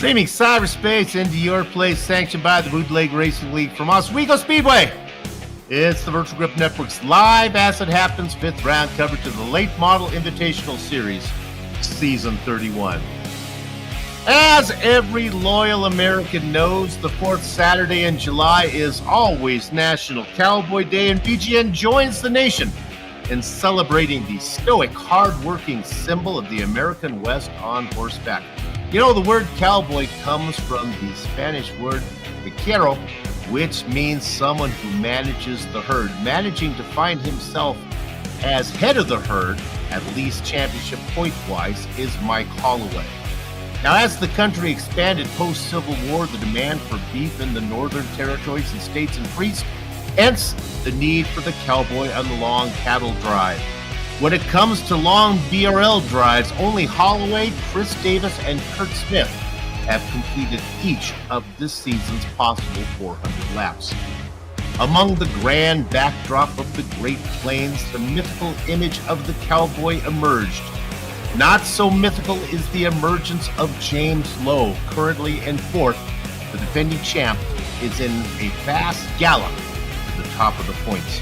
Streaming cyberspace into your place, sanctioned by the Bootleg Racing League from Oswego Speedway. It's the Virtual Grip Network's live as it happens, fifth round coverage of the Late Model Invitational Series, Season 31. As every loyal American knows, the fourth Saturday in July is always National Cowboy Day, and BGN joins the nation in celebrating the stoic, hard-working symbol of the American West on horseback. You know, the word cowboy comes from the Spanish word vaquero, which means someone who manages the herd. Managing to find himself as head of the herd, at least championship point-wise, is Mike Holloway. Now, as the country expanded post-Civil War, the demand for beef in the northern territories and states increased, hence the need for the cowboy on the long cattle drive. When it comes to long BRL drives, only Holloway, Chris Davis, and Kurt Smith have completed each of this season's possible 400 laps. Among the grand backdrop of the Great Plains, the mythical image of the cowboy emerged. Not so mythical is the emergence of James Lowe, currently in fourth. The defending champ is in a fast gallop to the top of the points.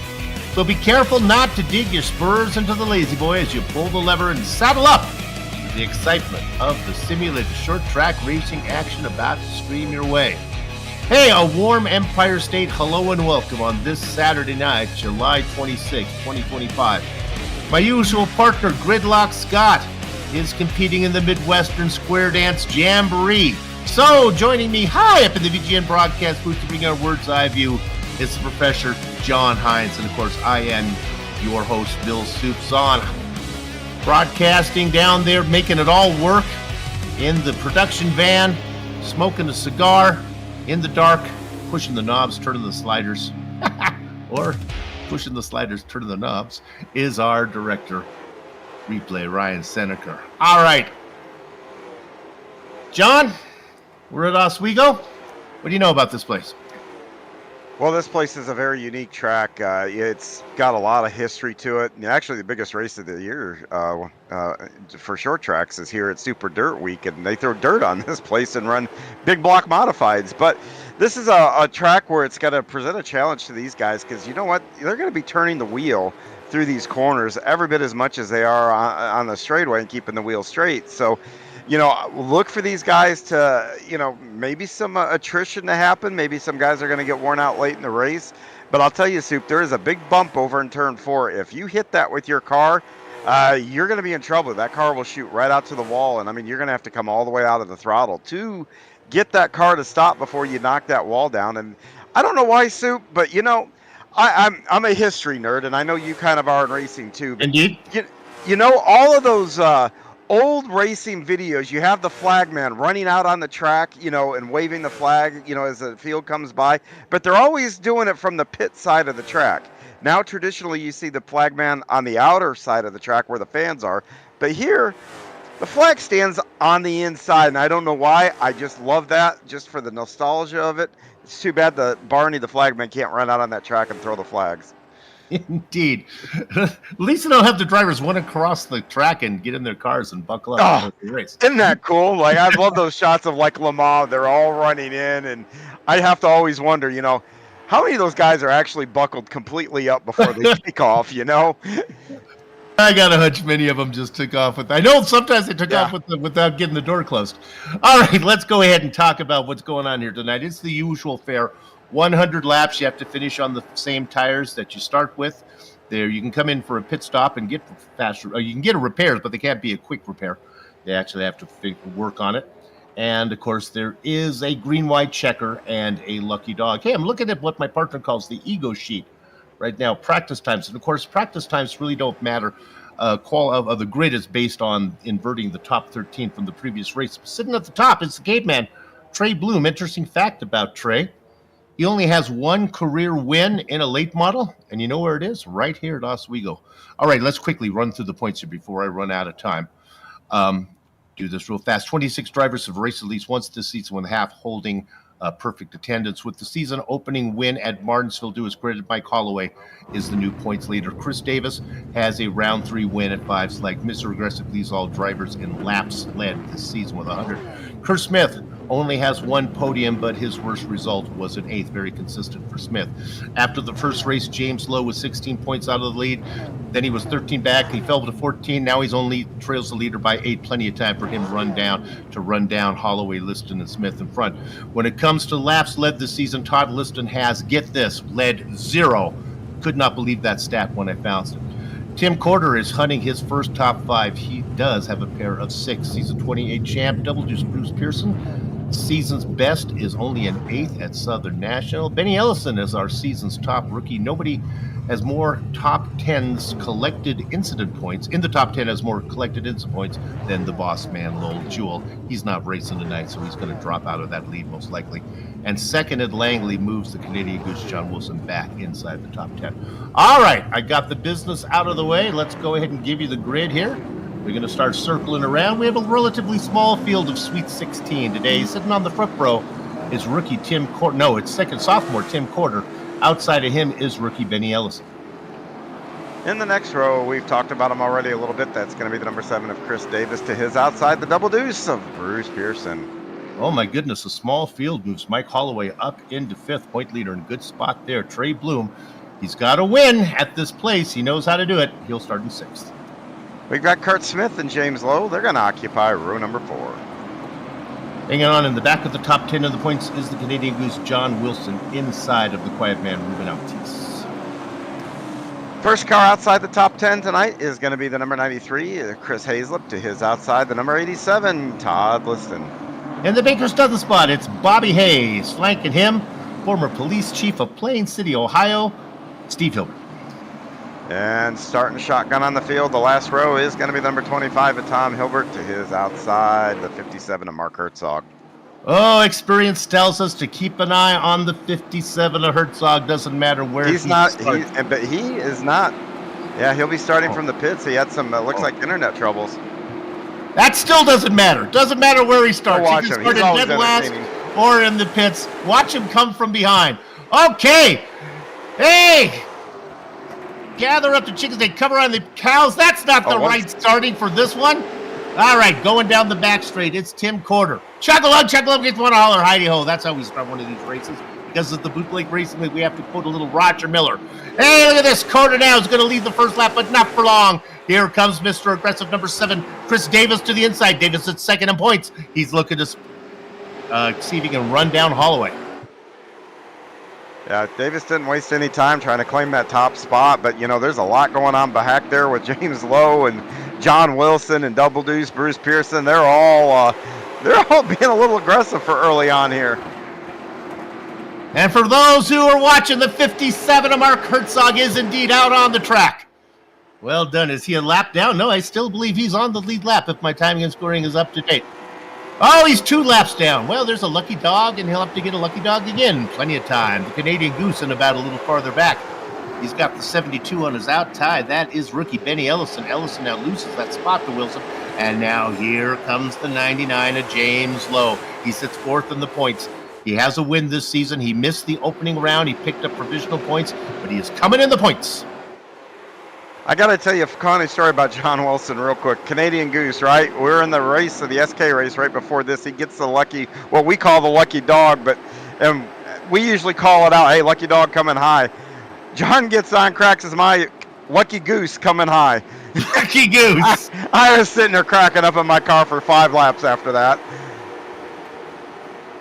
So be careful not to dig your spurs into the lazy boy as you pull the lever and saddle up to the excitement of the simulated short track racing action about to stream your way. Hey, a warm Empire State hello and welcome on this Saturday night, July 26, 2025. My usual partner, Gridlock Scott, is competing in the Midwestern Square Dance Jamboree. So, joining me high up in the VGN broadcast booth to bring our words eye view is the Professor John Hines, and of course, I am your host, Bill Soups on, broadcasting down there, making it all work in the production van, smoking a cigar in the dark, pushing the knobs, turning the sliders, or pushing the sliders, turning the knobs, is our director, replay, Ryan Seneca. All right, John, we're at Oswego. What do you know about this place? Well, this place is a very unique track. It's got a lot of history to it. And actually, the biggest race of the year for short tracks is here at Super Dirt Week, and they throw dirt on this place and run big block modifieds. But this is a track where it's going to present a challenge to these guys because you know what? They're going to be turning the wheel through these corners every bit as much as they are on the straightaway and keeping the wheel straight. So, you know, look for these guys to, you know, maybe some attrition to happen. Maybe some guys are going to get worn out late in the race. But I'll tell you, Soup, there is a big bump over in turn 4. If you hit that with your car, you're going to be in trouble. That car will shoot right out to the wall. And, I mean, you're going to have to come all the way out of the throttle to get that car to stop before you knock that wall down. And I don't know why, Soup, but, you know, I'm a history nerd, and I know you kind of are in racing too. But Indeed. You know, all of those old racing videos, you have the flagman running out on the track, you know, and waving the flag, you know, as the field comes by. But they're always doing it from the pit side of the track. Now, traditionally, you see the flagman on the outer side of the track where the fans are. But here, the flag stands on the inside, and I don't know why. I just love that, just for the nostalgia of it. It's too bad the Barney, the flagman, can't run out on that track and throw the flags. Indeed. At least they don't have the drivers run across the track and get in their cars and buckle up and the race. Isn't that cool? Like, I love those shots of, like, Le Mans. They're all running in, and I have to always wonder, you know, how many of those guys are actually buckled completely up before they take off, you know? I got a hunch many of them just took off with. I know sometimes they took off without getting the door closed. All right, let's go ahead and talk about what's going on here tonight. It's the usual fare. 100 laps. You have to finish on the same tires that you start with. There, you can come in for a pit stop and get faster. You can get a repairs, but they can't be a quick repair. They actually have to work on it. And of course, there is a green-white checker and a lucky dog. Hey, I'm looking at what my partner calls the ego sheet right now. Practice times, and of course, practice times really don't matter. Of the grid is based on inverting the top 13 from the previous race. Sitting at the top is the caveman, Trey Bloom. Interesting fact about Trey. He only has one career win in a late model, and you know where it is? Right here at Oswego. All right, let's quickly run through the points here before I run out of time. Do this real fast. 26 drivers have raced at least once this season with half holding perfect attendance. With the season opening win at Martinsville, to his credit, Mike Holloway is the new points leader. Chris Davis has a round 3 win at 5 Select. Mr. Aggressive leads all drivers in laps led this season with 100. Kurt Smith only has one podium, but his worst result was an 8th, very consistent for Smith. After the first race, James Lowe was 16 points out of the lead. Then he was 13 back. He fell to 14. Now he's only trails the leader by 8. Plenty of time for him to run down Holloway, Liston, and Smith in front. When it comes to laps led this season, Todd Liston has, get this, led 0. Could not believe that stat when I found it. Tim Corder is hunting his first top 5. He does have a pair of 6. He's a 28 champ. Double Deuce Bruce Pearson. Season's best is only an 8th at Southern National. Benny Ellison is our season's top rookie. Nobody has more top 10s collected incident points. In the top 10 has more collected incident points than the boss man, Lowell Jewell. He's not racing tonight, so he's going to drop out of that lead most likely. And second at Langley moves the Canadian Goose John Wilson back inside the top 10. All right, I got the business out of the way. Let's go ahead and give you the grid here. We're going to start circling around. We have a relatively small field of Sweet 16 today. Sitting on the front row is rookie Tim Corder. No, it's sophomore Tim Corder. Outside of him is rookie Benny Ellison. In the next row, we've talked about him already a little bit. That's going to be the number 7 of Chris Davis. To his outside, the Double Deuce of Bruce Pearson. Oh my goodness, a small field moves Mike Holloway up into 5th, point leader in good spot there. Trey Bloom, he's got to win at this place. He knows how to do it. He'll start in 6th. We've got Kurt Smith and James Lowe. They're going to occupy row number 4. Hanging on in the back of the top 10 of the points is the Canadian Goose John Wilson, inside of the quiet man Ruben Altis. First car outside the top 10 tonight is going to be the number 93, Chris Hazlip. To his outside, the number 87, Todd Liston. In the Baker's dozen spot, it's Bobby Hayes. Flanking him, former police chief of Plain City, Ohio, Steve Hilbert. And starting shotgun on the field, the last row is going to be number 25 of Tom Hilbert. To his outside, the 57 of Mark Herzog. Oh, experience tells us to keep an eye on the 57 of Herzog. Doesn't matter where but he is not. Yeah, he'll be starting from the pits. He had some, looks like internet troubles. That still doesn't matter. Doesn't matter where he starts. Watch he can him. start in dead last or in the pits. Watch him come from behind. Okay. Hey. Gather up the chickens. They cover on the cows. That's not the right starting for this one. All right, going down the back straight, it's Tim Corder. Chug-a-lug, gets one holler, hidey-ho. That's how we start one of these races. Because of the Bootleg Racing League, we have to quote a little Roger Miller. Hey, look at this. Corder now is going to lead the first lap, but not for long. Here comes Mr. Aggressive, number 7, Chris Davis to the inside. Davis at second in points. He's looking to see if he can run down Holloway. Yeah, Davis didn't waste any time trying to claim that top spot, but, you know, there's a lot going on back there with James Lowe and John Wilson and Double Deuce, Bruce Pearson. They're all being a little aggressive for early on here. And for those who are watching, the 57 of Mark Herzog is indeed out on the track. Well done. Is he a lap down? No, I still believe he's on the lead lap if my timing and scoring is up to date. Oh, he's 2 laps down. Well, there's a lucky dog, and he'll have to get a lucky dog again. Plenty of time. The Canadian Goose in about a little farther back. He's got the 72 on his outside. That is rookie Benny Ellison. Ellison now loses that spot to Wilson. And now here comes the 99 of James Lowe. He sits 4th in the points. He has a win this season. He missed the opening round. He picked up provisional points, but he is coming in the points. I got to tell you a funny story about John Wilson real quick. Canadian Goose, right? We're in the race, the SK race right before this. He gets the lucky, what we call the lucky dog, but we usually call it out, hey, lucky dog coming high. John gets on, cracks his my lucky goose coming high. Lucky goose. I was sitting there cracking up in my car for 5 laps after that.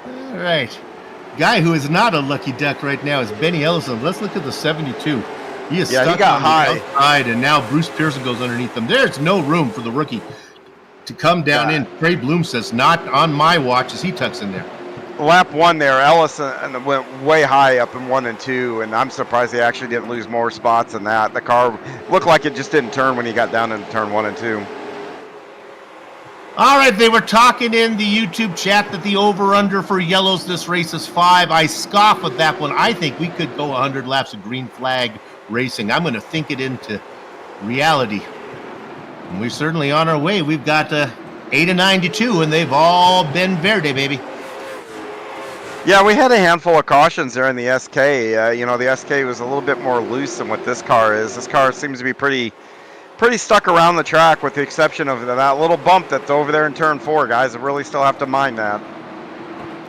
All right. Guy who is not a lucky duck right now is Benny Ellison. Let's look at the 72. He is stuck on the outside, and now Bruce Pearson goes underneath him. There's no room for the rookie to come down in. Trey Bloom says, not on my watch, as he tucks in there. Lap 1 there, Ellison went way high up in 1 and 2, and I'm surprised he actually didn't lose more spots than that. The car looked like it just didn't turn when he got down into turn 1 and 2. All right, they were talking in the YouTube chat that the over-under for yellows this race is 5. I scoff at that one. I think we could go 100 laps of green flag racing. I'm going to think it into reality. And we're certainly on our way. We've got 8 and 9 to 2, and they've all been Verde, baby. Yeah, we had a handful of cautions there in the SK. The SK was a little bit more loose than what this car is. This car seems to be pretty stuck around the track, with the exception of that little bump that's over there in turn 4, guys. I really still have to mind that.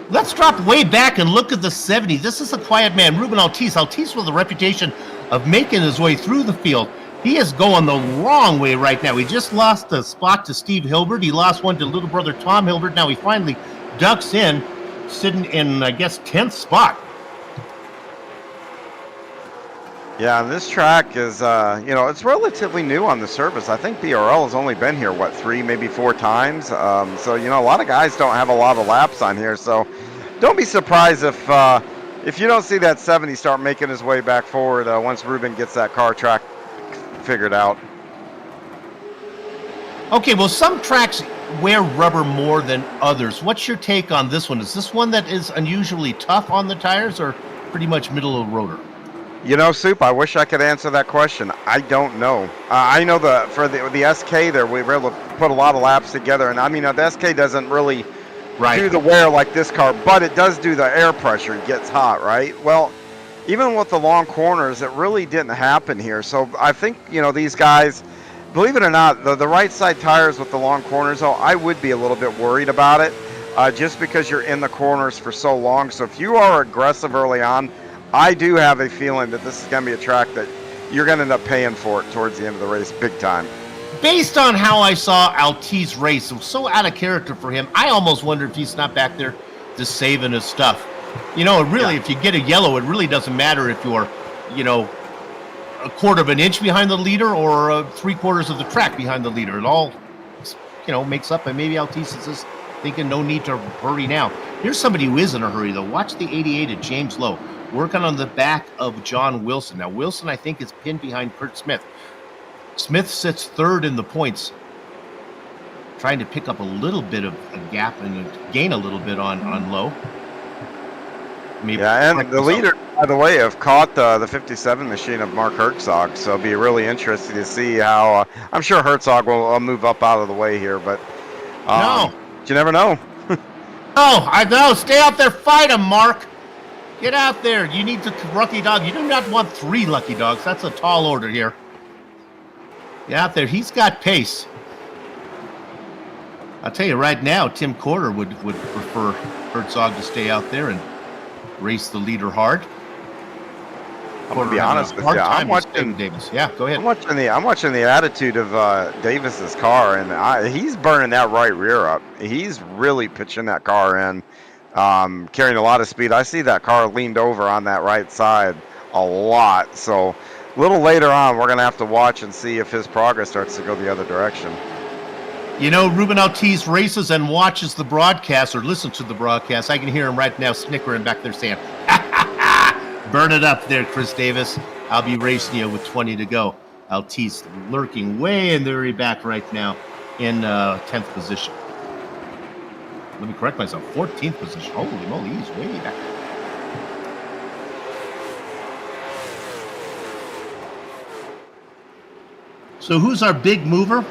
Let's drop way back and look at the 70. This is a quiet man, Ruben Altice. Altice with a reputation of making his way through the field. He is going the wrong way right now. He just lost a spot to Steve Hilbert. He lost one to little brother Tom Hilbert. Now he finally ducks in, sitting in, I guess, 10th spot. Yeah, this track is, it's relatively new on the surface. I think BRL has only been here, 3, maybe 4 times. So, a lot of guys don't have a lot of laps on here. So don't be surprised if you don't see that 70 start making his way back forward once Ruben gets that car track figured out. Okay, well, some tracks wear rubber more than others. What's your take on this one? Is this one that is unusually tough on the tires or pretty much middle of the rotor? Soup, I wish I could answer that question. I don't know. I know for the SK there, we were able to put a lot of laps together. And, the SK doesn't really do the wear like this car, but it does do the air pressure. It gets hot, right? Well, even with the long corners, it really didn't happen here. So I think, these guys, believe it or not, the right side tires with the long corners, I would be a little bit worried about it just because you're in the corners for so long. So if you are aggressive early on, I do have a feeling that this is going to be a track that you're going to end up paying for it towards the end of the race big time. Based on how I saw Altice race, it was so out of character for him, I almost wonder if he's not back there just saving his stuff. If you get a yellow, it really doesn't matter if you're, a quarter of an inch behind the leader or 3/4 of the track behind the leader. It all, makes up, and maybe Altice is just thinking no need to hurry now. Here's somebody who is in a hurry, though. Watch the 88 of James Lowe, working on the back of John Wilson. Now, Wilson, I think, is pinned behind Kurt Smith. Smith sits third in the points, trying to pick up a little bit of a gap and gain a little bit on Lowe. Maybe and the leader, by the way, have caught the 57 machine of Mark Herzog, so it'll be really interesting to see how. I'm sure Herzog will move up out of the way here, but you never know. I know. Stay out there, fight him, Mark. Get out there. You need the lucky dog. You do not want 3 lucky dogs. That's a tall order here. Get out there. He's got pace. I'll tell you right now, Tim Corder would prefer Herzog to stay out there and race the leader hard. I'm going to be honest with you. I'm watching Davis. Yeah, go ahead. I'm watching the attitude of Davis's car, and he's burning that right rear up. He's really pitching that car in, carrying a lot of speed. I see that car leaned over on that right side a lot. So a little later on, we're going to have to watch and see if his progress starts to go the other direction. Ruben Altice races and watches the broadcast or listens to the broadcast. I can hear him right now snickering back there saying, burn it up there, Chris Davis. I'll be racing you with 20 to go. Altice lurking way in the very back right now in 10th position. Let me correct myself. 14th position. Holy moly, he's way back. So who's our big mover?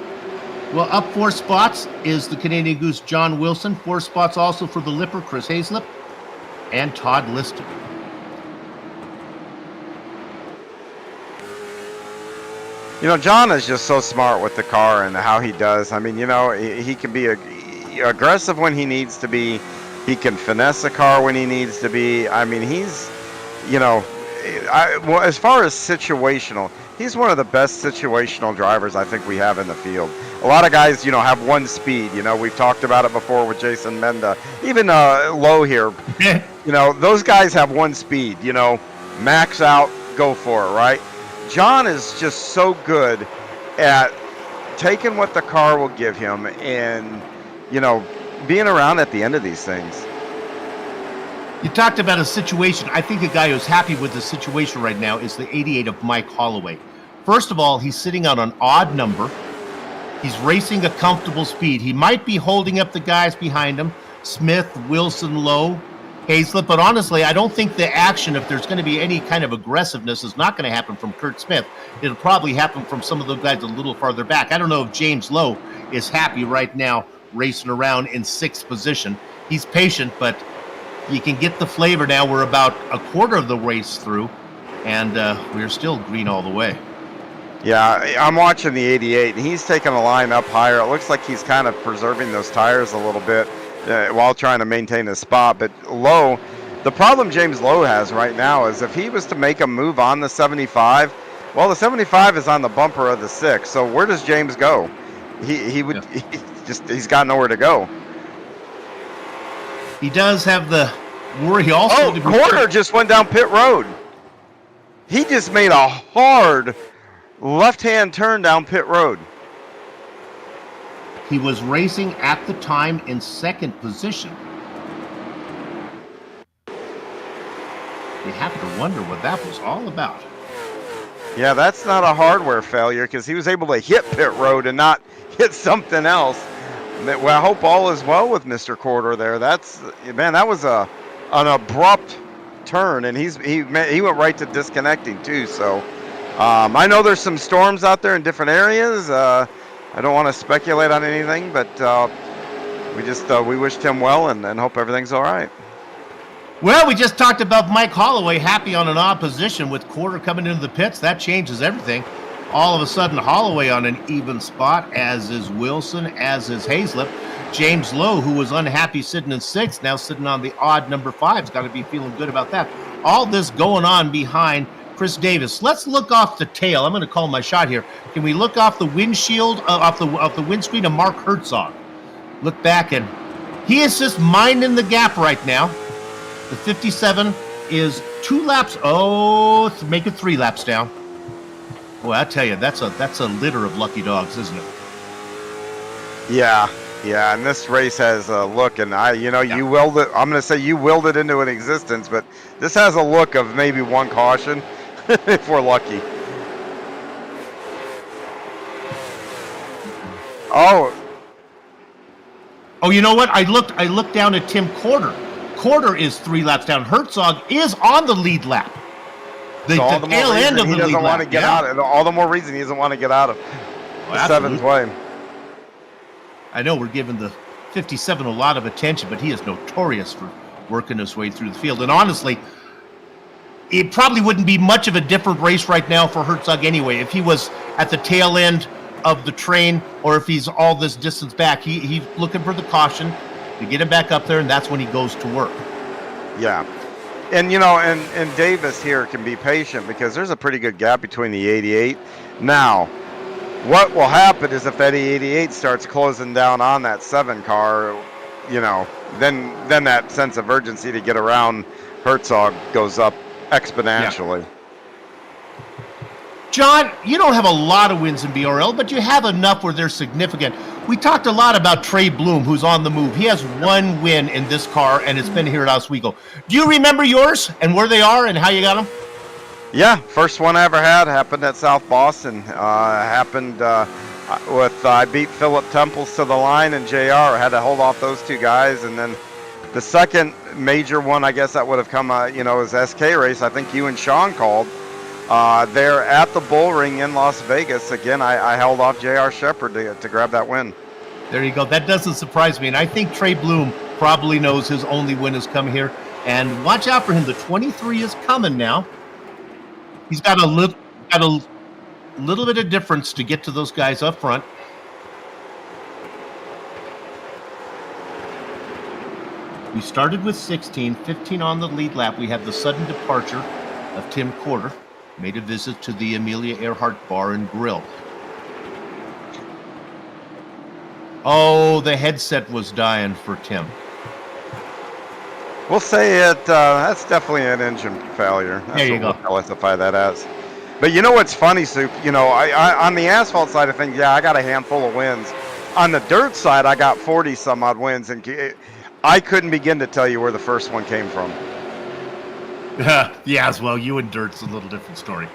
Well, up 4 spots is the Canadian Goose John Wilson. 4 spots also for the Lipper, Chris Hazlip, and Todd Liston. John is just so smart with the car and how he does. He can be aggressive when he needs to be. He can finesse a car when he needs to be. He's, as far as situational, he's one of the best situational drivers I think we have in the field. A lot of guys, have one speed. We've talked about it before with Jason Menda. Even Lowe here, those guys have one speed. Max out, go for it, right? John is just so good at taking what the car will give him and, being around at the end of these things. You talked about a situation. I think a guy who's happy with the situation right now is the 88 of Mike Holloway. First of all, he's sitting on an odd number. He's racing a comfortable speed. He might be holding up the guys behind him, Smith, Wilson, Lowe, Hazlett, but honestly, I don't think the action, if there's going to be any kind of aggressiveness, is not going to happen from Kurt Smith. It'll probably happen from some of the guys a little farther back. I don't know if James Lowe is happy right now racing around in 6th position. He's patient, but you can get the flavor now. We're about a quarter of the race through, and we're still green all the way. Yeah, I'm watching the 88, and he's taking a line up higher. It looks like he's kind of preserving those tires a little bit. while trying to maintain his spot. But Lowe, the problem James Lowe has right now is if he was to make a move on the 75, well, the 75 is on the bumper of the 6. So where does James go? He would he's got nowhere to go. He does have the worry also. Oh, Corder just went down pit road. He just made a hard left-hand turn down pit road. He was racing at the time in second position. You have to wonder what that was all about. Yeah, that's not a hardware failure because he was able to hit pit road and not hit something else. Well, I hope all is well with Mr. Corder there. That was an abrupt turn, and he went right to disconnecting too. So I know there's some storms out there in different areas. I don't want to speculate on anything, but we wished him well and hope everything's all right. Well, we just talked about Mike Holloway happy on an odd position with Corder coming into the pits. That changes everything. All of a sudden, Holloway on an even spot, as is Wilson, as is Hazlip. James Lowe, who was unhappy sitting in 6th, now sitting on the odd number 5. Has got to be feeling good about that. All this going on behind Chris Davis. Let's look off the tail. I'm going to call my shot here. Can we look off the windshield, off the windscreen of Mark Herzog? Look back, and he is just minding the gap right now. The 57 is 2 laps. Oh, make it 3 laps down. Boy, I tell you, that's a litter of lucky dogs, isn't it? Yeah, and this race has a look, and you willed it. I'm going to say you willed it into an existence, but this has a look of maybe one caution if we're lucky. Oh, you know what? I looked down at Tim Corder. Corder is 3 laps down. Herzog is on the lead lap. The tail end of the lead lap. He doesn't want to get out of it. All the more reason he doesn't want to get out of the 7th way. I know we're giving the 57 a lot of attention, but he is notorious for working his way through the field. And honestly, it probably wouldn't be much of a different race right now for Herzog anyway. If he was at the tail end of the train or if he's all this distance back, he's looking for the caution to get him back up there, and that's when he goes to work. Yeah. And, and Davis here can be patient because there's a pretty good gap between the 88. Now, what will happen is if that 88 starts closing down on that 7 car, then that sense of urgency to get around Herzog goes up exponentially. Yeah. John, you don't have a lot of wins in BRL, but you have enough where they're significant. We talked a lot about Trey Bloom, who's on the move. He has 1 win in this car, and it's been here at Oswego. Do you remember yours and where they are and how you got them? Yeah, first one I ever had happened at South Boston. Happened with I beat Philip Temples to the line and JR. I had to hold off those 2 guys, and then the second major one, I guess that would have come, was SK race. I think you and Sean called. There at the Bull Ring in Las Vegas. Again, I held off J.R. Shepard to grab that win. There you go. That doesn't surprise me. And I think Trey Bloom probably knows his only win has come here. And watch out for him. The 23 is coming now. He's got a little bit of difference to get to those guys up front. We started with 16, 15 on the lead lap. We have the sudden departure of Tim Corder. Made a visit to the Amelia Earhart Bar and Grill. Oh, the headset was dying for Tim. We'll say that's definitely an engine failure. That's there you go. We'll classify that as. But you know what's funny, Soup? I on the asphalt side of things, I got a handful of wins. On the dirt side, I got 40 some odd wins, and I couldn't begin to tell you where the first one came from. Yes, well, you and dirt's a little different story.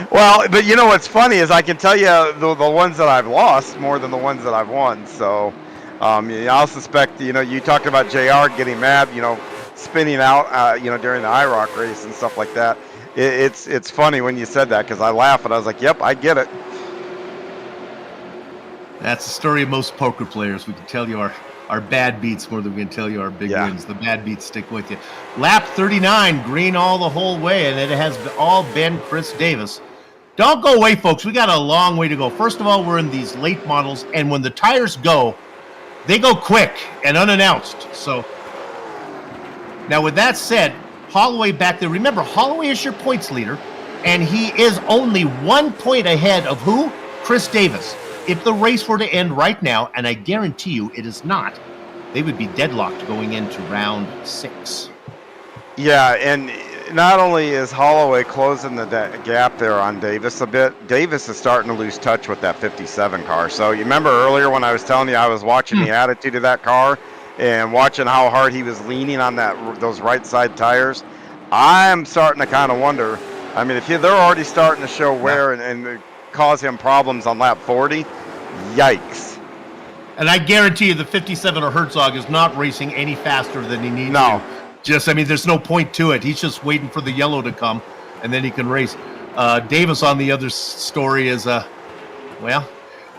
Well, but what's funny is I can tell you the ones that I've lost more than the ones that I've won. So I'll suspect, you talked about JR getting mad, spinning out, during the IROC race and stuff like that. It's funny when you said that because I laugh and I was like, yep, I get it. That's the story of most poker players. We can tell you our bad beats more than we can tell you our big wins. The bad beats stick with you. Lap 39, green all the whole way, and it has all been Chris Davis. Don't go away, folks. We got a long way to go. First of all, we're in these late models, and when the tires go, They go quick and unannounced. So now with that said, Holloway back there, remember, Holloway is your points leader, and he is only 1 point ahead of who? Chris Davis. If the race were to end right now, and I guarantee you it is not, they would be deadlocked going into round 6. Yeah, and not only is Holloway closing the gap there on Davis a bit, Davis is starting to lose touch with that 57 car. So you remember earlier when I was telling you I was watching the attitude of that car and watching how hard he was leaning on those right side tires? I'm starting to kind of wonder. I mean, if they're already starting to show wear and cause him problems on lap 40, yikes. And I guarantee you the 57 or Herzog is not racing any faster than he needs to. I mean, there's no point to it. He's just waiting for the yellow to come, and then he can race. Davis on the other story is, well,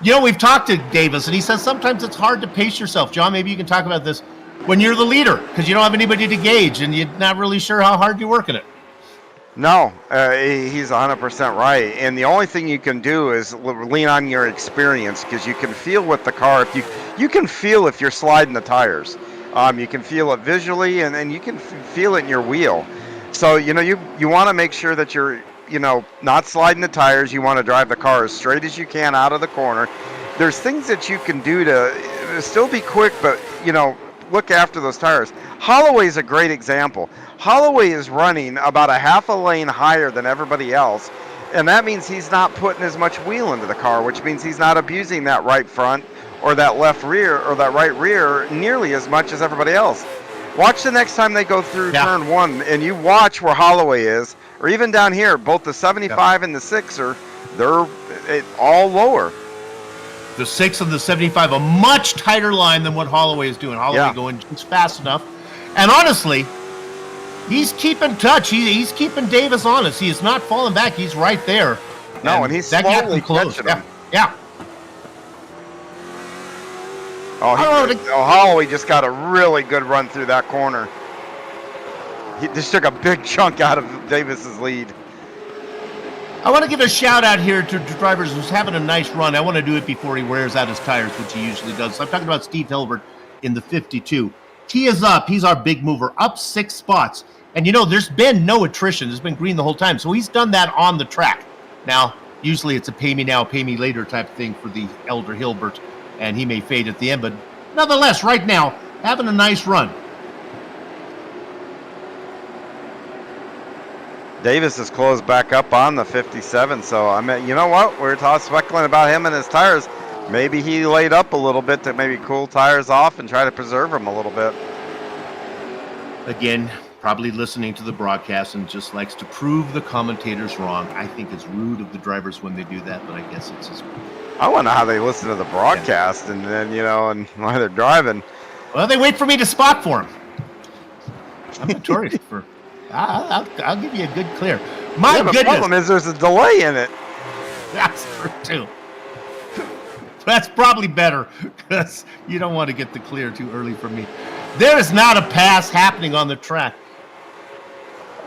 you know, we've talked to Davis, and he says sometimes it's hard to pace yourself. John, maybe you can talk about this when you're the leader, because you don't have anybody to gauge, and you're not really sure how hard you're working it. No, he's 100% right. And the only thing you can do is lean on your experience, because you can feel with the car. If you can feel if you're sliding the tires. You can feel it visually, and you can feel it in your wheel. So, you know, you want to make sure that you're, you know, not sliding the tires. You want to drive the car as straight as you can out of the corner. There's things that you can do to still be quick, but, you know, look after those tires. Holloway's a great example. Holloway is running about a half a lane higher than everybody else, and that means he's not putting as much wheel into the car, which means he's not abusing that right front or that left rear or that right rear nearly as much as everybody else. Watch the next time they go through turn 1, and you watch where Holloway is, or even down here, both the 75 and the 6er, they're all lower. The 6 and the 75, a much tighter line than what Holloway is doing. Holloway going just fast enough. And honestly, he's keeping touch. He's keeping Davis honest. He is not falling back. He's right there. No, and he's slowly catching him. Yeah. Holloway just got a really good run through that corner. He just took a big chunk out of Davis's lead. I want to give a shout out here to drivers who's having a nice run. I want to do it before he wears out his tires, which he usually does. So I'm talking about Steve Hilbert in the 52. He is up. He's our big mover, up 6 spots. And, you know, there's been no attrition. There's been green the whole time. So he's done that on the track. Now, usually it's a pay me now, pay me later type of thing for the elder Hilbert, and he may fade at the end. But nonetheless, right now, having a nice run. Davis is closed back up on the 57, so I mean, you know what? We were speculating about him and his tires. Maybe he laid up a little bit to maybe cool tires off and try to preserve them a little bit. Again, probably listening to the broadcast and just likes to prove the commentators wrong. I think it's rude of the drivers when they do that, but I guess it's his. I wonder how they listen to the broadcast and then, you know, and while they're driving. Well, they wait for me to spot for them. I'm notorious for. I'll give you a good clear. My goodness. The problem is there's a delay in it. That's true too. That's probably better because you don't want to get the clear too early for me. There is not a pass happening on the track.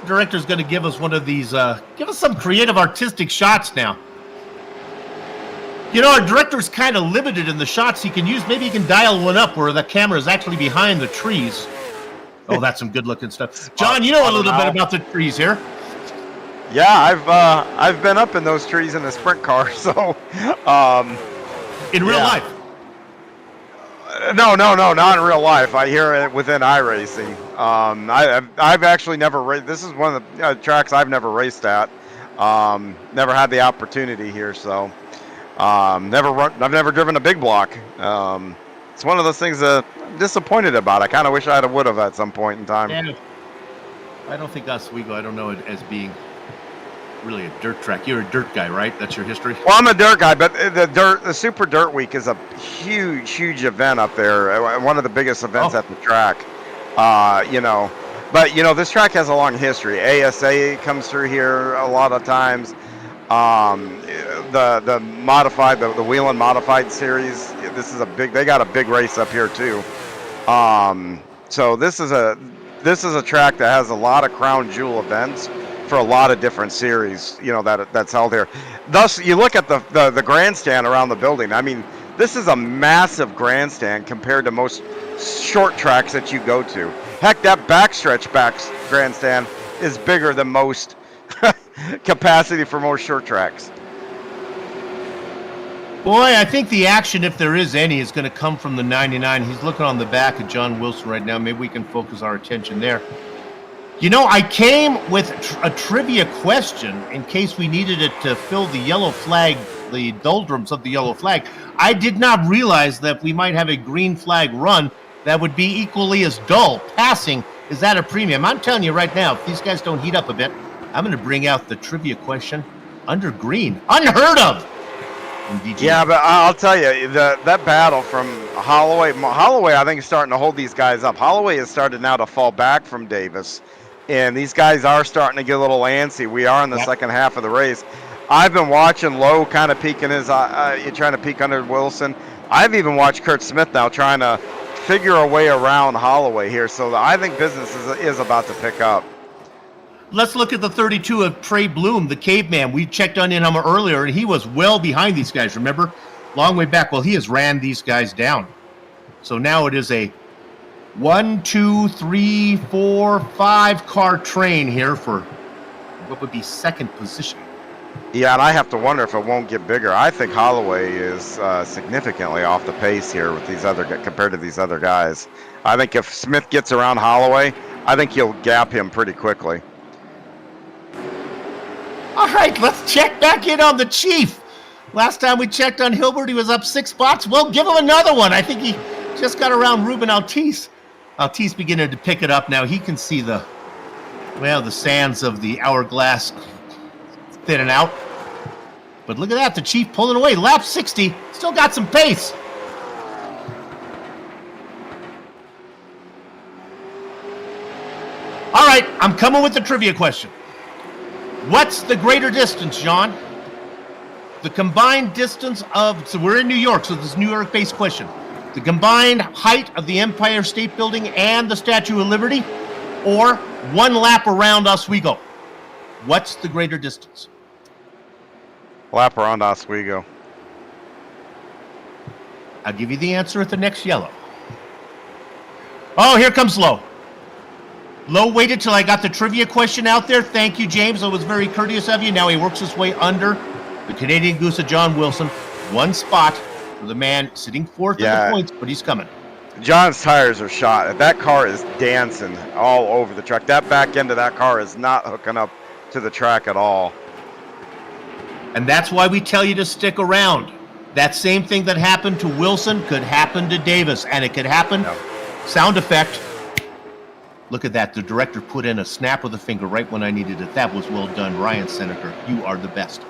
The director's going to give us one of these. Give us some creative, artistic shots now. You know, our director's kind of limited in the shots he can use. Maybe he can dial one up where the camera is actually behind the trees. Oh, that's some good-looking stuff. John, you know a little bit about the trees here. Yeah, I've been up in those trees in a sprint car, so. In real life? No, not in real life. I hear it within iRacing. I've actually never raced. This is one of the tracks I've never raced at. Never had the opportunity here, so. I've never driven a big block. It's one of those things that I'm disappointed about. I kind of wish I would have at some point in time. Yeah. I don't think Oswego, I don't know it as being really a dirt track. You're a dirt guy, right? That's your history? Well, I'm a dirt guy, but the Super Dirt Week is a huge event up there. One of the biggest events at the track. You know, but you know, this track has a long history. ASA comes through here a lot of times. The modified, the Whelen Modified Series. This is they got a big race up here too. So this is a track that has a lot of crown jewel events for a lot of different series, you know, that's held here. Thus, you look at the grandstand around the building. I mean, This is a massive grandstand compared to most short tracks that you go to. Heck, that backstretch grandstand is bigger than most capacity for most short tracks. Boy, I think the action, if there is any, is going to come from the 99. He's looking on the back of John Wilson right now. Maybe we can focus our attention there. You know, I came with a trivia question in case we needed it to fill the yellow flag, the doldrums of the yellow flag. I did not realize that we might have a green flag run that would be equally as dull. Passing is at a premium. I'm telling you right now, if these guys don't heat up a bit, I'm going to bring out the trivia question under green. Unheard of! Yeah, but I'll tell you, that battle from Holloway, I think is starting to hold these guys up. Holloway has started now to fall back from Davis, and these guys are starting to get a little antsy. We are in the second half of the race. I've been watching Lowe kind of peeking his trying to peek under Wilson. I've even watched Kurt Smith now trying to figure a way around Holloway here. So I think business is about to pick up. Let's look at the 32 of Trey Bloom, the caveman. We checked on him earlier, and he was well behind these guys, remember? Long way back. Well, he has ran these guys down. So now it is a 1, 2, 3, 4, 5 car train here for what would be second position. Yeah, and I have to wonder if it won't get bigger. I think Holloway is significantly off the pace here with these compared to these other guys. I think if Smith gets around Holloway, I think he'll gap him pretty quickly. All right, let's check back in on the Chief. Last time we checked on Hilbert, he was up 6 spots. We'll give him another one. I think he just got around Ruben Altice. Altice beginning to pick it up now. He can see the sands of the hourglass thinning out. But look at that, the Chief pulling away. Lap 60, still got some pace. All right, I'm coming with the trivia question. What's the greater distance, John? The combined distance of, so we're in New York, so this is a New York-based question. The combined height of the Empire State Building and the Statue of Liberty, or one lap around Oswego? What's the greater distance? Lap around Oswego. I'll give you the answer at the next yellow. Oh, here comes Lowe. Lowe waited till I got the trivia question out there. Thank you, James. That was very courteous of you. Now he works his way under the Canadian Goose of John Wilson. 1 spot for the man sitting fourth in the points, but he's coming. John's tires are shot. That car is dancing all over the track. That back end of that car is not hooking up to the track at all. And that's why we tell you to stick around. That same thing that happened to Wilson could happen to Davis, and it could happen. Sound effect. Look at that. The director put in a snap of the finger right when I needed it. That was well done, Ryan Senator. You are the best.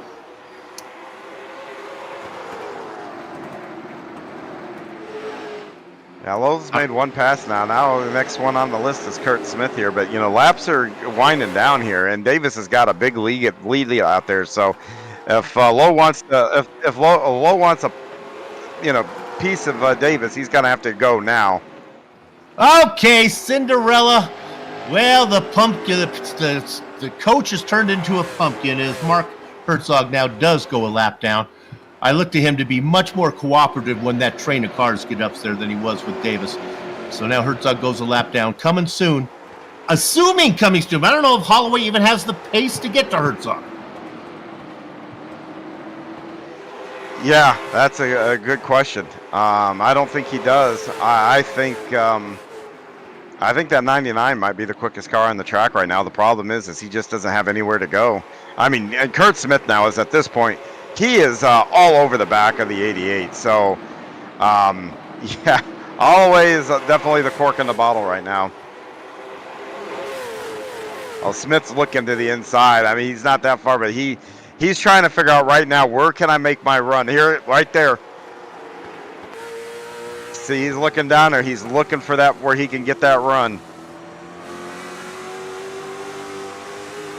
Now, Lowe's made one pass now. Now the next one on the list is Kurt Smith here. But, laps are winding down here, and Davis has got a big lead out there. So if Lowe wants to, if Lowe wants a, piece of Davis, he's going to have to go now. Okay, Cinderella. Well, the pumpkin, the coach has turned into a pumpkin as Mark Herzog now does go a lap down. I look to him to be much more cooperative when that train of cars get up there than he was with Davis. So now Herzog goes a lap down, coming soon. Assuming coming soon. I don't know if Holloway even has the pace to get to Herzog. Yeah, that's a good question. I don't think he does. I think that 99 might be the quickest car on the track right now. The problem is he just doesn't have anywhere to go. I mean, and Kurt Smith now is at this point, he is all over the back of the 88. So, yeah, Holloway is definitely the cork in the bottle right now. Oh, Smith's looking to the inside. I mean, he's not that far, but he's trying to figure out right now, where can I make my run? Here, right there. See, he's looking down there. He's looking for that, where he can get that run.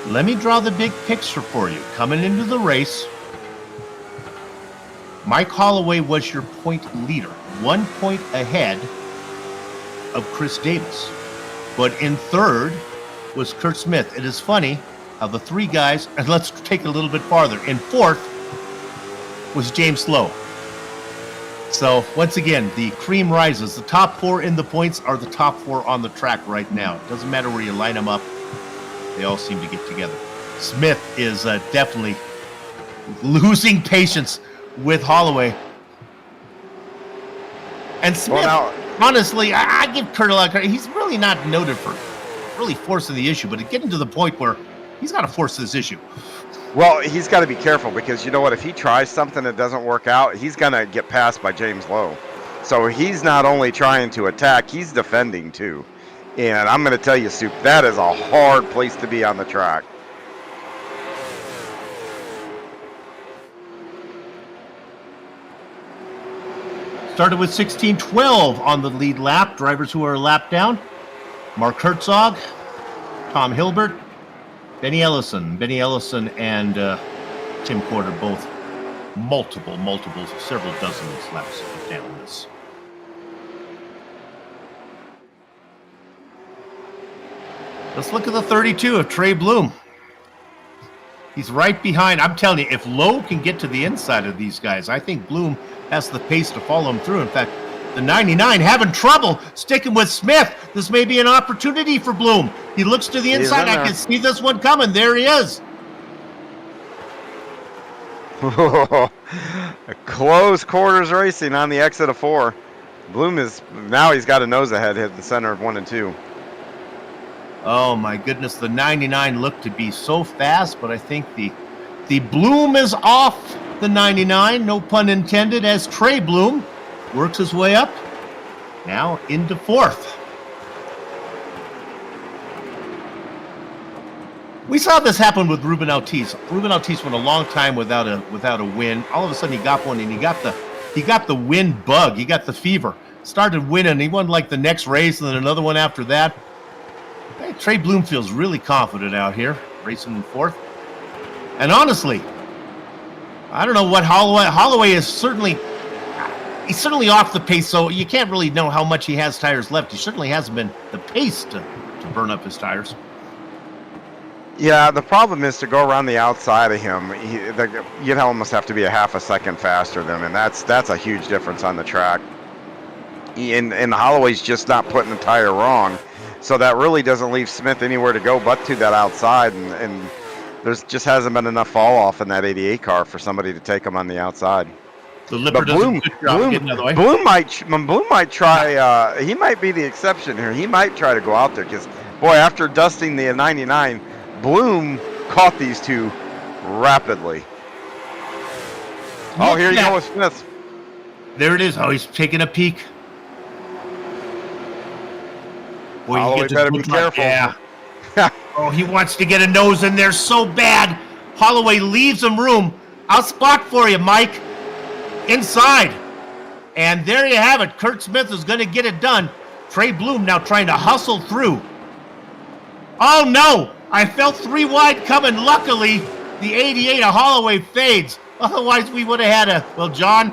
Let me draw the big picture for you. Coming into the race, Mike Holloway was your point leader, 1 point ahead of Chris Davis. But in third was Kurt Smith. It is funny how the three guys, and let's take it a little bit farther. In fourth was James Lowe. So, once again, the cream rises. The top 4 in the points are the top 4 on the track right now. It doesn't matter where you line them up. They all seem to get together. Smith is definitely losing patience with Holloway. And Smith, honestly, I give Kurt a lot of credit. He's really not noted for really forcing the issue, but it's getting to the point where he's got to force this issue. Well, he's got to be careful because you know what? If he tries something that doesn't work out, he's going to get passed by James Lowe. So he's not only trying to attack, he's defending too. And I'm going to tell you, Soup, that is a hard place to be on the track. Started with 16:12 on the lead lap. Drivers who are a lap down: Mark Herzog, Tom Hilbert, Benny Ellison and Tim Porter, both multiple, several dozen laps down this. Let's look at the 32 of Trey Bloom. He's right behind. I'm telling you, if Lowe can get to the inside of these guys, I think Bloom has the pace to follow him through. In fact, the 99 having trouble sticking with Smith. This may be an opportunity for Bloom. He looks to the inside. I can see this one coming. There he is. A close quarters racing on the exit of 4. Bloom is now he's got a nose ahead, hit the center of 1 and 2. Oh my goodness, the 99 looked to be so fast, but I think the Bloom is off the 99, no pun intended, as Trey Bloom works his way up, now into 4th. We saw this happen with Ruben Altice. Ruben Altice went a long time without a win. All of a sudden he got one, and he got the win bug. He got the fever. Started winning. He won like the next race, and then another one after that. Hey, Trey Bloom feels really confident out here, racing in 4th. And honestly, I don't know what Holloway is certainly off the pace, so you can't really know how much he has tires left. He certainly hasn't been the pace to burn up his tires. Yeah, the problem is to go around the outside of him, you'd almost have to be a half a second faster than him, and that's a huge difference on the track. And Holloway's just not putting the tire wrong, so that really doesn't leave Smith anywhere to go but to that outside, and there's just hasn't been enough fall off in that 88 car for somebody to take him on the outside. The Lipper does a good job getting out of the way. Bloom might try. He might be the exception here. He might try to go out there because, boy, after dusting the 99, Bloom caught these two rapidly. Oh, here you go with Smith. There it is. Oh, he's taking a peek. Boy, Holloway better be careful. Yeah. Oh, he wants to get a nose in there so bad. Holloway leaves him room. I'll spot for you, Mike. Inside. And there you have it. Kurt Smith is going to get it done. Trey Bloom now trying to hustle through. Oh, no. I felt 3 wide coming. Luckily, the 88 of Holloway fades. Otherwise, we would have had well, John,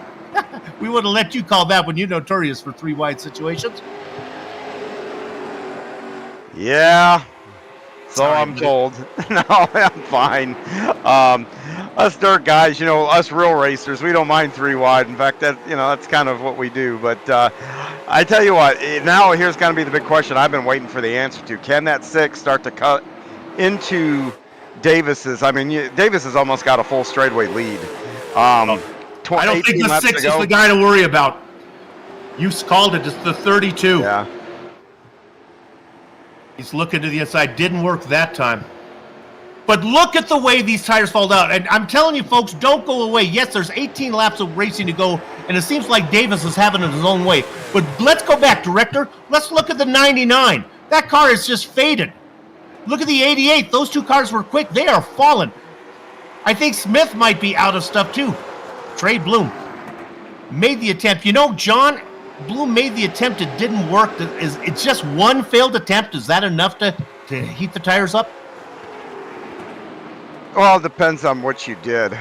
we would have let you call that when you're notorious for 3 wide situations. Yeah. So Sorry, I'm told. No, I'm fine. Us dirt guys, us real racers, we don't mind 3 wide. In fact, that's kind of what we do. But I tell you what, now here's going to be the big question I've been waiting for the answer to. Can that 6 start to cut into Davis's? I mean, Davis has almost got a full straightaway lead. I don't think the 6 is the guy to worry about. You called it. It's the 32. Yeah. He's looking to the inside. Didn't work that time. But look at the way these tires fall out. And I'm telling you, folks, don't go away. Yes, there's 18 laps of racing to go, and it seems like Davis is having it his own way. But let's go back, Director. Let's look at the 99. That car is just faded. Look at the 88. Those 2 cars were quick. They are falling. I think Smith might be out of stuff, too. Trey Bloom made the attempt. John, Bloom made the attempt. It didn't work. It's just one failed attempt. Is that enough to heat the tires up? Well, it depends on what you did.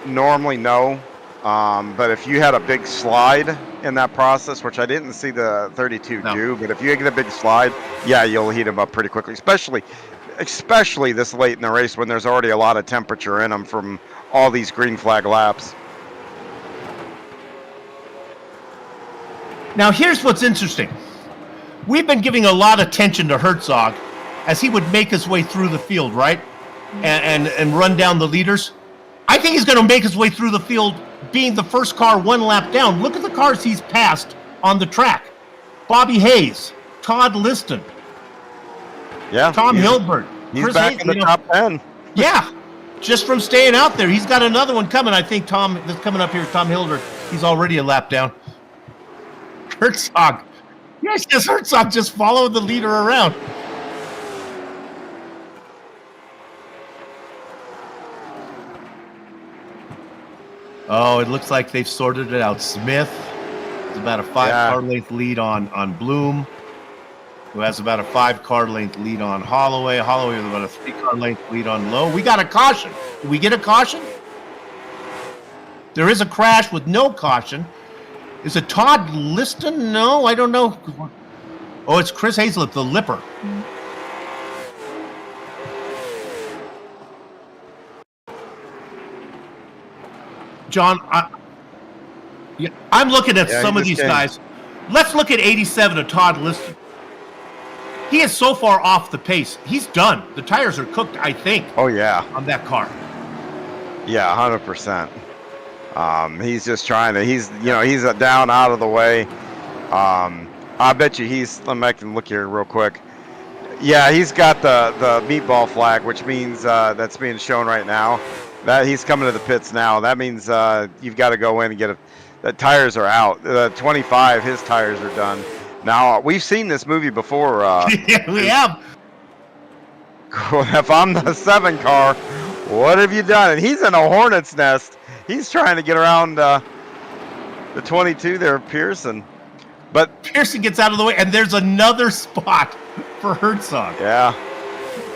Normally, no. But if you had a big slide in that process, which I didn't see the 32 do, but if you get a big slide, yeah, you'll heat them up pretty quickly, especially this late in the race when there's already a lot of temperature in them from all these green flag laps. Now, here's what's interesting. We've been giving a lot of attention to Herzog as he would make his way through the field, right? And run down the leaders. I think he's going to make his way through the field being the first car one lap down. Look at the cars he's passed on the track. Bobby Hayes, Todd Liston, Tom Hilbert. He's Chris back Hayes, in the top 10. Yeah, just from staying out there. He's got another one coming. I think Tom that's coming up here, Tom Hilbert. He's already a lap down. Herzog. Yes, Herzog just followed the leader around. Oh, it looks like they've sorted it out. Smith is about a 5-car length lead on Bloom, who has about a 5-car length lead on Holloway. Holloway with about a 3-car length lead on Lowe. We got a caution. Did we get a caution? There is a crash with no caution. Is it Todd Liston? No, I don't know. Oh, it's Chris Hazlett, the lipper. John, I'm looking at some of these guys. Let's look at 87 of Todd Liston. He is so far off the pace. He's done. The tires are cooked, I think. Oh, yeah. On that car. Yeah, 100%. He's just trying to, he's down out of the way. I bet you let me look here real quick. Yeah, he's got the meatball flag, which means that's being shown right now. That he's coming to the pits now. That means you've got to go in and get the tires are out. 25, his tires are done. Now, we've seen this movie before. Yeah, we have. If I'm the 7 car, what have you done? And he's in a hornet's nest. He's trying to get around the 22 there, Pearson. But Pearson gets out of the way, and there's another spot for Herzog. Yeah.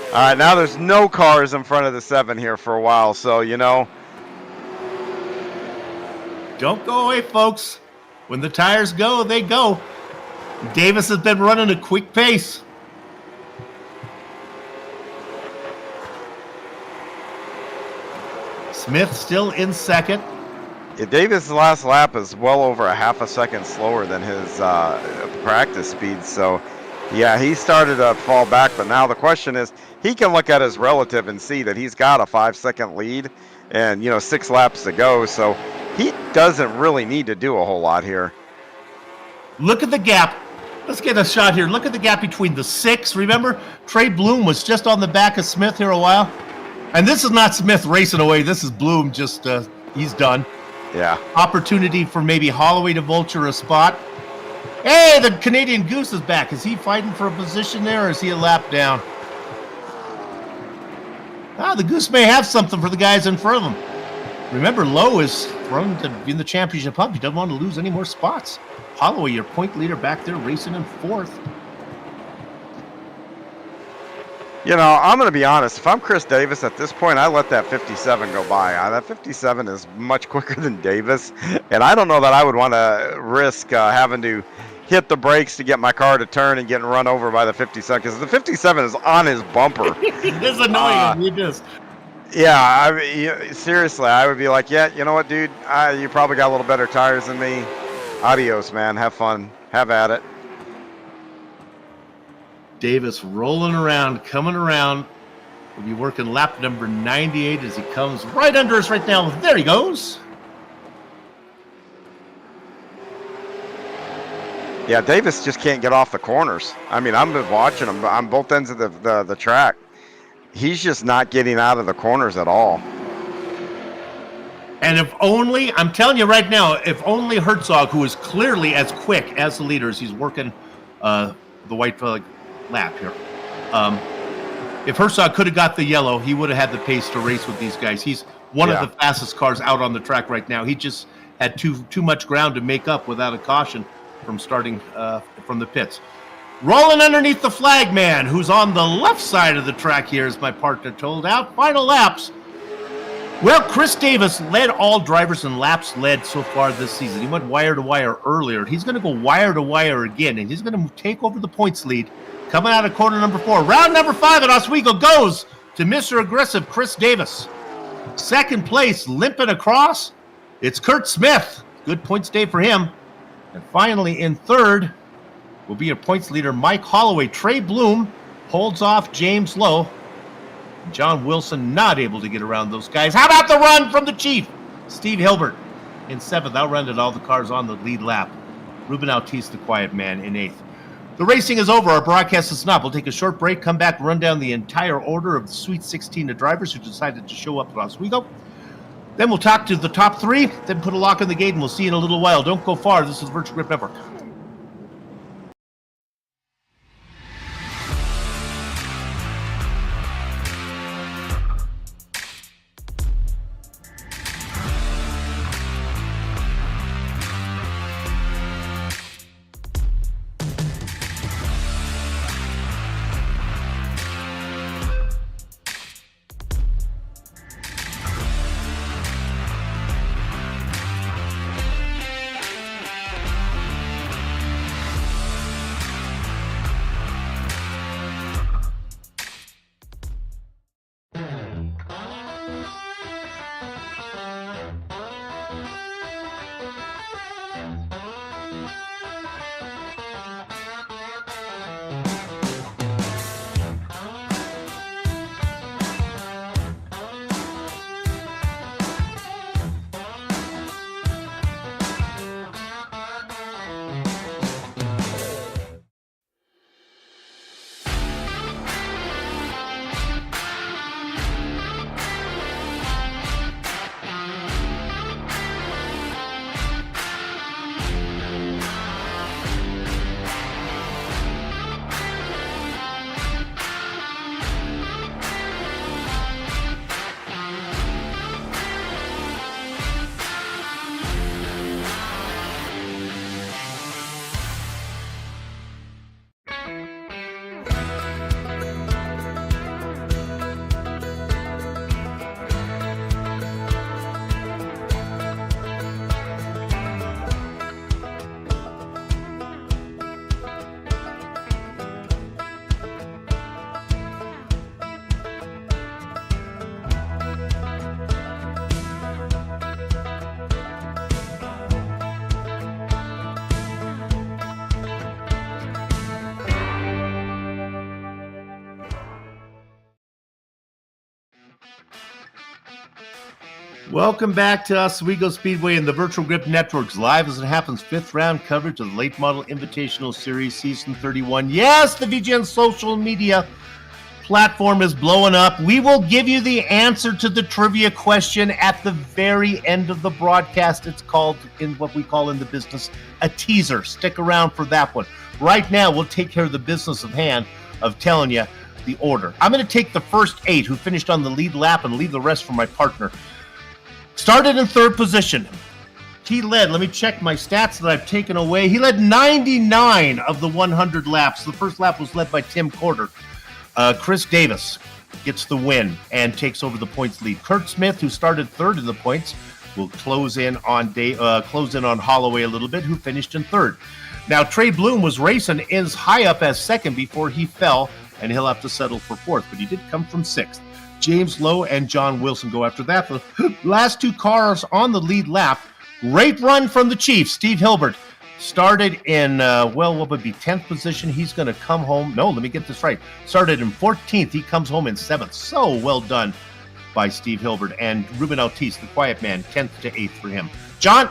All right, now there's no cars in front of the 7 here for a while, so, Don't go away, folks. When the tires go, they go. Davis has been running a quick pace. Smith still in second. Yeah, Davis' last lap is well over a half a second slower than his practice speed, so yeah, he started to fall back, but now the question is, he can look at his relative and see that he's got a 5-second lead and, 6 laps to go, so he doesn't really need to do a whole lot here. Look at the gap. Let's get a shot here. Look at the gap between the 6. Remember, Trey Bloom was just on the back of Smith here a while. And this is not Smith racing away. This is Bloom just, he's done. Yeah. Opportunity for maybe Holloway to vulture a spot. Hey, the Canadian Goose is back. Is he fighting for a position there, or is he a lap down? The Goose may have something for the guys in front of him. Remember, Lowe is thrown to be in the championship hunt. He doesn't want to lose any more spots. Holloway, your point leader back there, racing in 4th. I'm going to be honest. If I'm Chris Davis at this point, I let that 57 go by. That 57 is much quicker than Davis, and I don't know that I would want to risk having to hit the brakes to get my car to turn and getting run over by the 57, because the 57 is on his bumper. It is annoying. It is. Yeah, seriously, I would be like, yeah, you know what, dude? You probably got a little better tires than me. Adios, man. Have fun. Have at it. Davis rolling around, coming around. We'll be working lap number 98 as he comes right under us right now. There he goes. Yeah, Davis just can't get off the corners. I mean, I've been watching him on both ends of the track. He's just not getting out of the corners at all. And if only, I'm telling you right now, if only Herzog, who is clearly as quick as the leaders, he's working the white flag lap here. If Herzog could have got the yellow, he would have had the pace to race with these guys. He's one of the fastest cars out on the track right now. He just had too much ground to make up without a caution from starting from the pits. Rolling underneath the flag man, who's on the left side of the track here, as my partner told out. Final laps. Well, Chris Davis led all drivers in laps led so far this season. He went wire to wire earlier. He's going to go wire to wire again, and he's going to take over the points lead. Coming out of corner number 4. Round number 5 at Oswego goes to Mr. Aggressive Chris Davis. Second place, limping across, it's Kurt Smith. Good points day for him. And finally, in third, will be your points leader, Mike Holloway. Trey Bloom holds off James Lowe. John Wilson not able to get around those guys. How about the run from the Chief? Steve Hilbert in seventh, outrun all the cars on the lead lap. Ruben Altice, the quiet man, in eighth. The racing is over. Our broadcast is not. We'll take a short break, come back, run down the entire order of the Sweet 16 of drivers who decided to show up at Oswego. Then we'll talk to the top three, then put a lock on the gate, and we'll see you in a little while. Don't go far. This is Virtual Grip Network. Welcome back to Oswego Speedway and the Virtual Grip Networks, live as it happens, fifth round coverage of the Late Model Invitational Series, Season 31. Yes, the VGN social media platform is blowing up. We will give you the answer to the trivia question at the very end of the broadcast. It's called, in what we call in the business, a teaser. Stick around for that one. Right now, we'll take care of the business of hand of telling you the order. I'm going to take the first 8 who finished on the lead lap and leave the rest for my partner. Started in third position. He led, let me check my stats that I've taken away. He led 99 of the 100 laps. The first lap was led by Tim Corder. Chris Davis gets the win and takes over the points lead. Kurt Smith, who started third in the points, will close in on Holloway a little bit, who finished in third. Now, Trey Bloom was racing, is high up as second before he fell, and he'll have to settle for fourth, but he did come from sixth. James Lowe and John Wilson go after that. The last two cars on the lead lap. Great run from the Chief. Steve Hilbert started in, what would be 10th position. He's going to come home. No, let me get this right. Started in 14th. He comes home in 7th. So well done by Steve Hilbert. And Ruben Altice, the quiet man, 10th to 8th for him. John?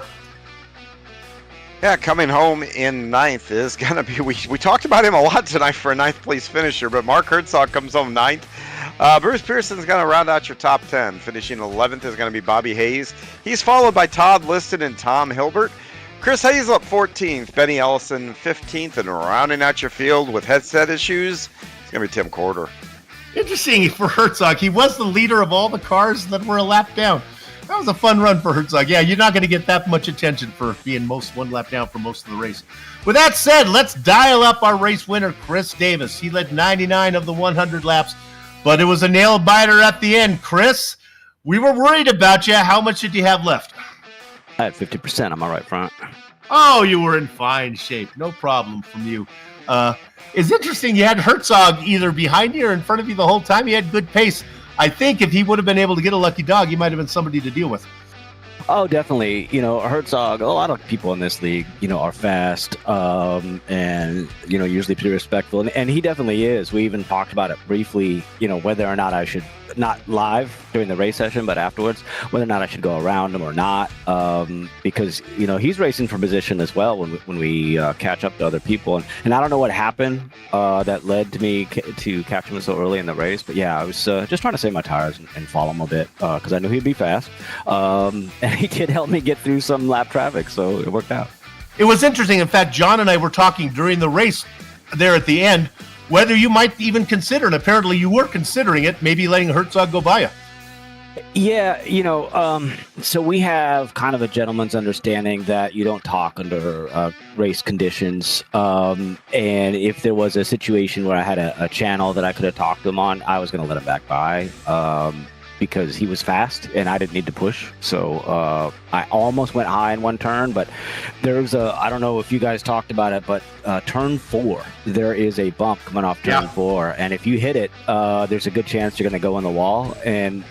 Yeah, coming home in 9th is going to be, we talked about him a lot tonight for a 9th place finisher, but Mark Herzog comes home 9th. Bruce Pearson's going to round out your top 10. Finishing 11th is going to be Bobby Hayes. He's followed by Todd Liston and Tom Hilbert. Chris Hazelip 14th, Benny Ellison 15th, and rounding out your field with headset issues, it's going to be Tim Corder. Interesting for Herzog. He was the leader of all the cars that were a lap down. That was a fun run for Herzog. Yeah, you're not going to get that much attention for being one lap down for most of the race. With that said, let's dial up our race winner, Chris Davis. He led 99 of the 100 laps, but it was a nail biter at the end. Chris, we were worried about you. How much did you have left? I had 50% on my right front. Oh, you were in fine shape. No problem from you. It's interesting. You had Herzog either behind you or in front of you the whole time. He had good pace. I think if he would have been able to get a lucky dog, he might have been somebody to deal with. Oh, definitely. Herzog, a lot of people in this league, are fast, and, usually pretty respectful. And he definitely is. We even talked about it briefly, whether or not I should, not live during the race session, but afterwards, whether or not I should go around him or not. Because, he's racing for position as well when we catch up to other people. And I don't know what happened that led to me to catch him so early in the race. But yeah, I was just trying to save my tires and follow him a bit because I knew he'd be fast. And he did help me get through some lap traffic, so it worked out. It was interesting. In fact, John and I were talking during the race there at the end whether you might even consider, and apparently you were considering it, maybe letting Herzog go by you. Yeah, so we have kind of a gentleman's understanding that you don't talk under race conditions. And if there was a situation where I had a channel that I could have talked to him on, I was going to let him back by because he was fast and I didn't need to push. So I almost went high in one turn, but there's I don't know if you guys talked about it, but turn 4, there is a bump coming off turn 4. And if you hit it, there's a good chance you're going to go in the wall. And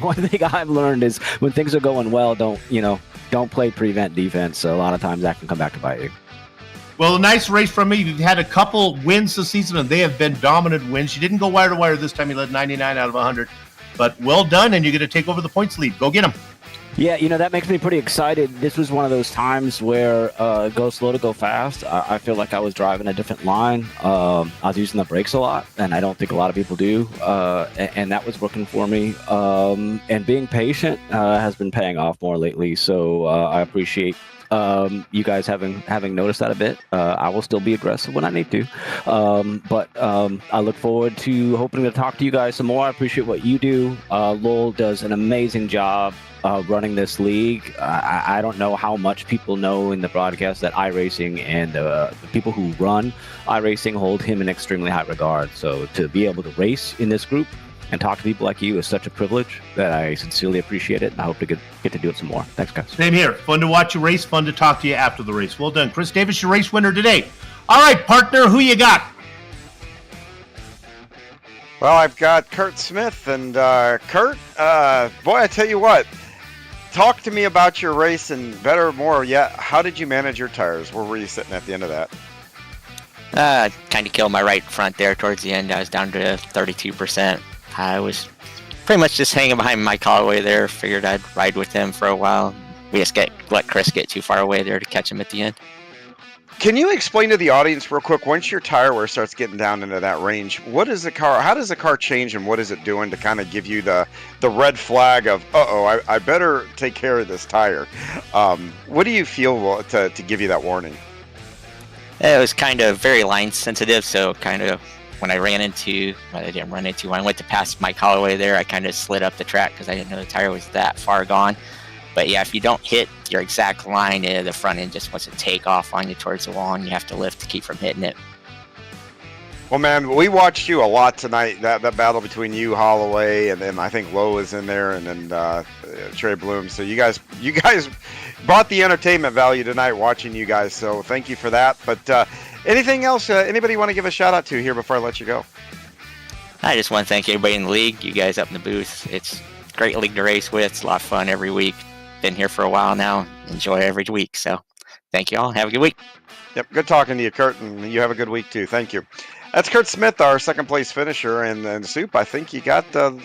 one thing I've learned is when things are going well, don't play prevent defense. So a lot of times that can come back to bite you. Well, a nice race from me. You've had a couple wins this season, and they have been dominant wins. You didn't go wire to wire this time. You led 99 out of 100. But well done, and you're going to take over the points lead. Go get them. Yeah, that makes me pretty excited. This was one of those times where go slow to go fast. I feel like I was driving a different line. I was using the brakes a lot, and I don't think a lot of people do. And that was working for me. And being patient has been paying off more lately. So I appreciate you guys having noticed that a bit. I will still be aggressive when I need to. But I look forward to hoping to talk to you guys some more. I appreciate what you do. Lowell does an amazing job running this league. I don't know how much people know in the broadcast that iRacing and the people who run iRacing hold him in extremely high regard. So to be able to race in this group and talk to people like you is such a privilege that I sincerely appreciate it, and I hope to get to do it some more. Thanks, guys. Same here. Fun to watch you race, fun to talk to you after the race. Well done. Chris Davis, your race winner today. All right, partner, who you got? Well, I've got Kurt Smith, and Kurt, boy, I tell you what, talk to me about your race, and better, more yet, how did you manage your tires? Where were you sitting at the end of that? Kind of killed my right front there towards the end. I was down to 32%. I was pretty much just hanging behind Mike Holloway there. Figured I'd ride with him for a while. We just let Chris get too far away there to catch him at the end. Can you explain to the audience real quick, once your tire wear starts getting down into that range, how does the car change, and what is it doing to kind of give you the red flag of, I better take care of this tire? What do you feel to give you that warning? It was kind of very line sensitive, so kind of when I ran into, well, I didn't run into, when I went to pass Mike Holloway there, I kind of slid up the track because I didn't know the tire was that far gone. But yeah, if you don't hit your exact line, the front end just wants to take off on you towards the wall, and you have to lift to keep from hitting it. Well, man, we watched you a lot tonight. That battle between you, Holloway, and then I think Lowe was in there, and then Trey Bloom. So you guys brought the entertainment value tonight watching you guys. So thank you for that. But anything else? Anybody want to give a shout out to here before I let you go? I just want to thank everybody in the league, you guys up in the booth. It's a great league to race with. It's a lot of fun every week. Been here for a while now. Enjoy every week. So thank you all. Have a good week. Yep. Good talking to you, Kurt, and you have a good week too. Thank you. That's Kurt Smith, our second place finisher, and Soup, I think you got the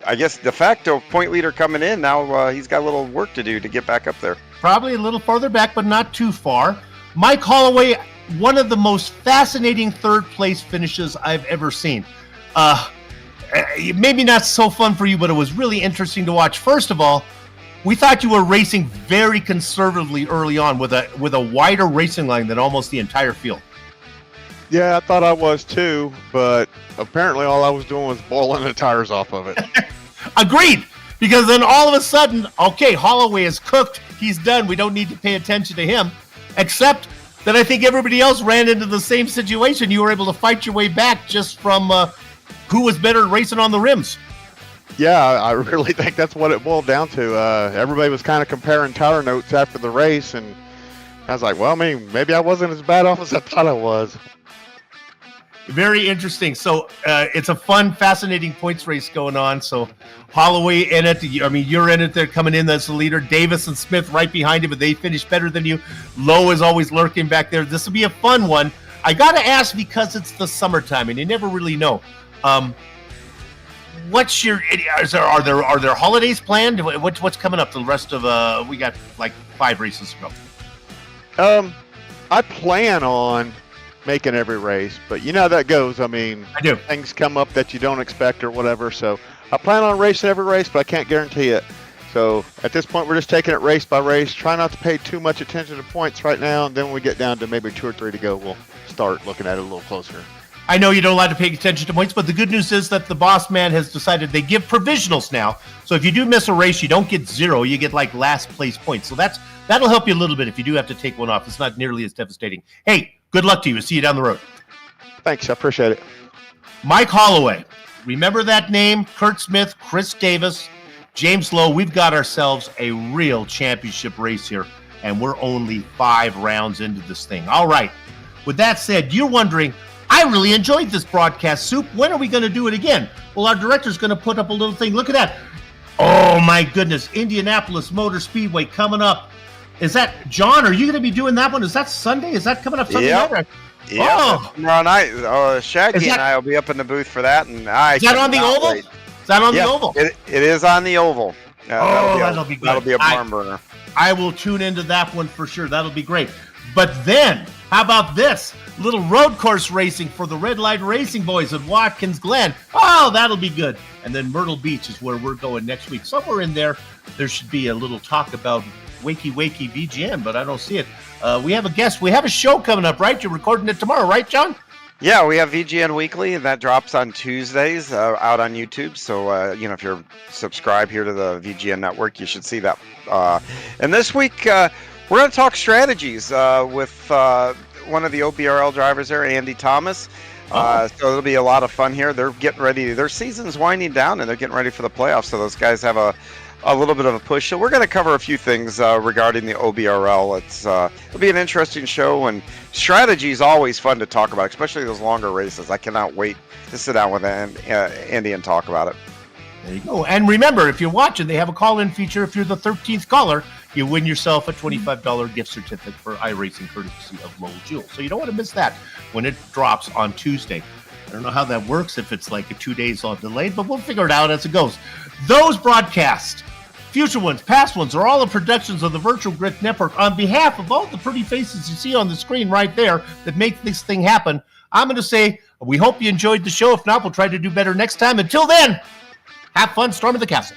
I guess de facto point leader coming in now. He's got a little work to do to get back up there. Probably a little farther back, but not too far. Mike Holloway, one of the most fascinating third place finishes I've ever seen. Maybe not so fun for you, but it was really interesting to watch. First of all, we thought you were racing very conservatively early on with a wider racing line than almost the entire field. Yeah, I thought I was too, but apparently all I was doing was boiling the tires off of it. Agreed, because then all of a sudden, okay, Holloway is cooked. He's done. We don't need to pay attention to him, except that I think everybody else ran into the same situation. You were able to fight your way back just from who was better at racing on the rims. Yeah, I really think that's what it boiled down to. Everybody was kind of comparing tire notes after the race, and I was like, well, I mean, maybe I wasn't as bad off as I thought I was. Very interesting. So it's a fun, fascinating points race going on. So Holloway in it. I mean, you're in it. They're coming in as the leader. Davis and Smith right behind you, but they finished better than you. Lowe is always lurking back there. This will be a fun one. I got to ask because it's the summertime and you never really know. What's your? Are there holidays planned? What's coming up? The rest of we got like 5 races to go. I plan on making every race, but you know how that goes. I mean, I do. Things come up that you don't expect or whatever. So I plan on racing every race, but I can't guarantee it. So at this point, we're just taking it race by race. Try not to pay too much attention to points right now. And then when we get down to maybe 2 or 3 to go, we'll start looking at it a little closer. I know you don't like to pay attention to points, but the good news is that the boss man has decided they give provisionals now. So if you do miss a race, you don't get 0. You get like last place points. So that'll help you a little bit if you do have to take one off. It's not nearly as devastating. Hey, good luck to you. See you down the road. Thanks. I appreciate it. Mike Holloway. Remember that name? Kurt Smith, Chris Davis, James Lowe. We've got ourselves a real championship race here, and we're only 5 rounds into this thing. All right. With that said, you're wondering, I really enjoyed this broadcast, Soup. When are we going to do it again? Well, our director's going to put up a little thing. Look at that. Oh, my goodness. Indianapolis Motor Speedway coming up. Is that, John, are you going to be doing that one? Is that Sunday? Is that coming up Sunday night? Yeah, Oh. tomorrow night. Shaggy and I will be up in the booth for that. And Is that on the oval? Wait. Is that on the oval? It is on the oval. That'll be good. That'll be a barn burner. I will tune into that one for sure. That'll be great. But then, how about this? Little road course racing for the Red Light Racing Boys at Watkins Glen. Oh, that'll be good. And then Myrtle Beach is where we're going next week. Somewhere in there should be a little talk about Wakey VGN, but I don't see it. We have a guest. We have a show coming up, right? You're recording it tomorrow, right, John? Yeah, we have VGN Weekly, and that drops on Tuesdays out on YouTube. So, if you're subscribed here to the VGN network, you should see that. And this week, we're going to talk strategies with one of the OBRL drivers there, Andy Thomas. So it'll be a lot of fun here. They're getting ready. Their season's winding down, and they're getting ready for the playoffs. So those guys have a little bit of a push. So we're going to cover a few things regarding the OBRL. It'll be an interesting show, and strategy is always fun to talk about, especially those longer races. I cannot wait to sit down with Andy and talk about it. There you go. And remember, if you're watching, they have a call-in feature. If you're the 13th caller, you win yourself a $25 gift certificate for iRacing courtesy of Lowell Jewell. So you don't want to miss that when it drops on Tuesday. I don't know how that works, if it's like a 2 days on delayed, but we'll figure it out as it goes. Those broadcasts, future ones, past ones, are all the productions of the Virtual Grit Network. On behalf of all the pretty faces you see on the screen right there that make this thing happen, I'm going to say we hope you enjoyed the show. If not, we'll try to do better next time. Until then, have fun storming the castle.